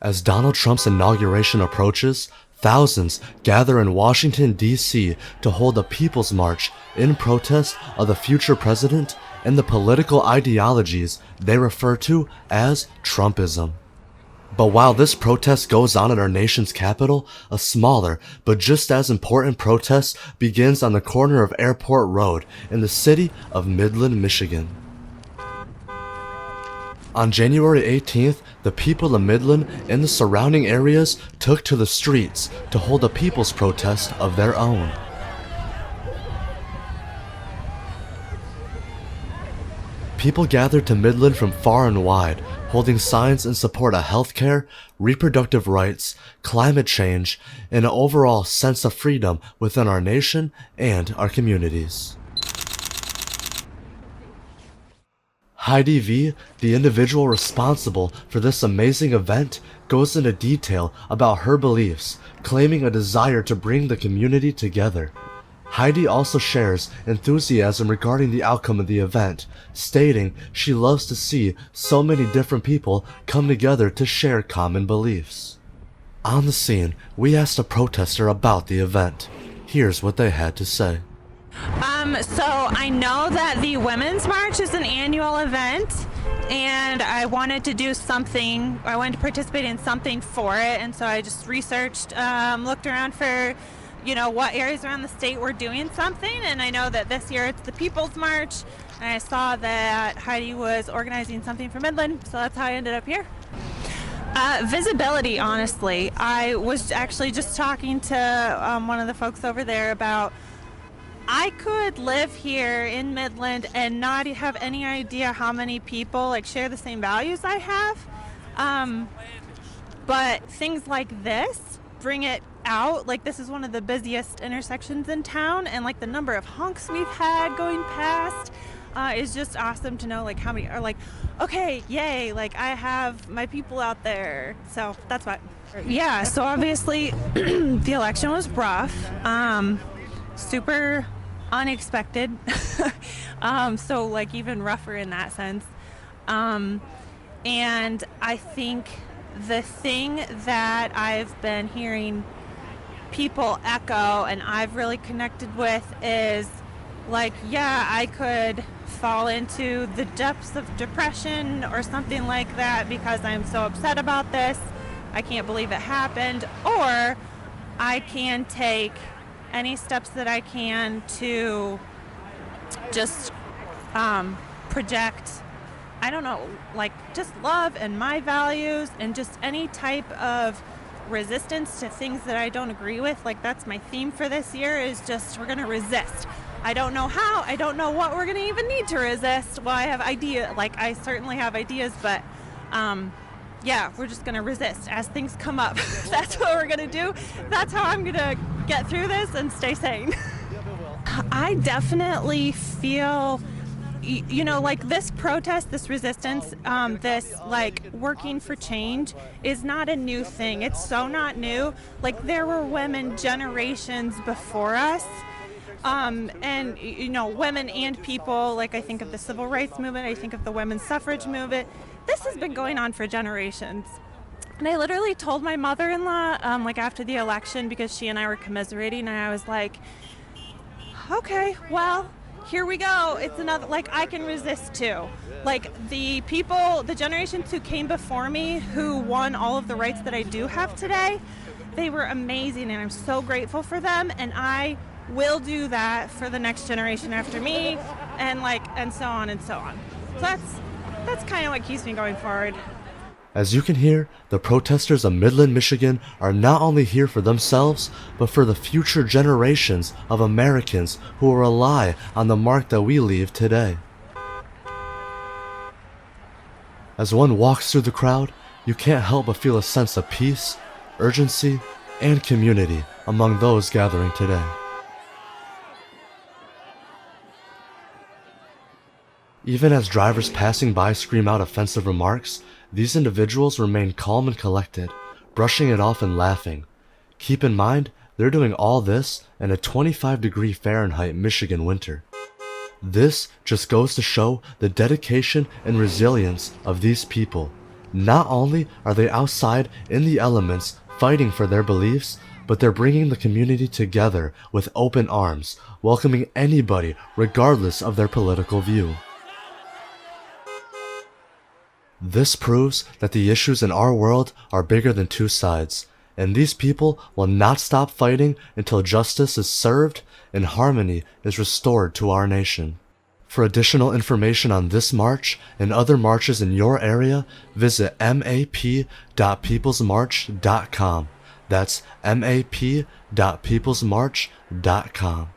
As Donald Trump's inauguration approaches, thousands gather in Washington, D.C. to hold a People's March in protest of the future president and the political ideologies they refer to as Trumpism. But while this protest goes on at our nation's capital, a smaller but just as important protest begins on the corner of Airport Road in the city of Midland, Michigan. On January 18th, the people of Midland and the surrounding areas took to the streets to hold a people's protest of their own. People gathered to Midland from far and wide, holding signs in support of healthcare, reproductive rights, climate change, and an overall sense of freedom within our nation and our communities. Heidi V, the individual responsible for this amazing event, goes into detail about her beliefs, claiming a desire to bring the community together. Heidi also shares enthusiasm regarding the outcome of the event, stating she loves to see so many different people come together to share common beliefs. On the scene, we asked a protester about the event. Here's what they had to say. So I know that the Women's March is an annual event, and I wanted to do something, I wanted to participate in something for it, and so I just researched, looked around for, what areas around the state were doing something, and I know that this year it's the People's March, and I saw that Heidi was organizing something for Midland, so that's how I ended up here. Visibility, honestly. I was actually just talking to one of the folks over there about I could live here in Midland and not have any idea how many people share the same values I have. But things like this bring it out. This is one of the busiest intersections in town, and the number of honks we've had going past is just awesome to know how many are okay, yay, I have my people out there. So that's what. Yeah, so obviously the election was rough. Super unexpected. So even rougher in that sense. And I think the thing that I've been hearing people echo and I've really connected with is yeah, I could fall into the depths of depression or something like that because I'm so upset about this. I can't believe it happened. Or I can take any steps that I can to just project, just love and my values and just any type of resistance to things that I don't agree with. That's my theme for this year is just we're going to resist. I don't know how, I don't know what we're going to even need to resist. Well, I have ideas, I certainly have ideas, but yeah, we're just going to resist as things come up. That's what we're going to do. That's how I'm going to get through this and stay sane. I definitely feel, this protest, this resistance, this working for change is not a new thing. It's so not new. There were women generations before us. And, women and people, I think of the civil rights movement, I think of the women's suffrage movement. This has been going on for generations. And I literally told my mother-in-law, after the election, because she and I were commiserating, and I was like, okay, well, here we go. It's another, I can resist too. The people, the generations who came before me, who won all of the rights that I do have today, they were amazing, and I'm so grateful for them, and I will do that for the next generation after me, and so on and so on. So that's kind of what keeps me going forward. As you can hear, the protesters of Midland, Michigan are not only here for themselves, but for the future generations of Americans who will rely on the mark that we leave today. As one walks through the crowd, you can't help but feel a sense of peace, urgency, and community among those gathering today. Even as drivers passing by scream out offensive remarks, these individuals remain calm and collected, brushing it off and laughing. Keep in mind, they're doing all this in a 25-degree Fahrenheit Michigan winter. This just goes to show the dedication and resilience of these people. Not only are they outside in the elements fighting for their beliefs, but they're bringing the community together with open arms, welcoming anybody regardless of their political view. This proves that the issues in our world are bigger than two sides, and these people will not stop fighting until justice is served and harmony is restored to our nation. For additional information on this march and other marches in your area, visit map.peoplesmarch.com. That's map.peoplesmarch.com.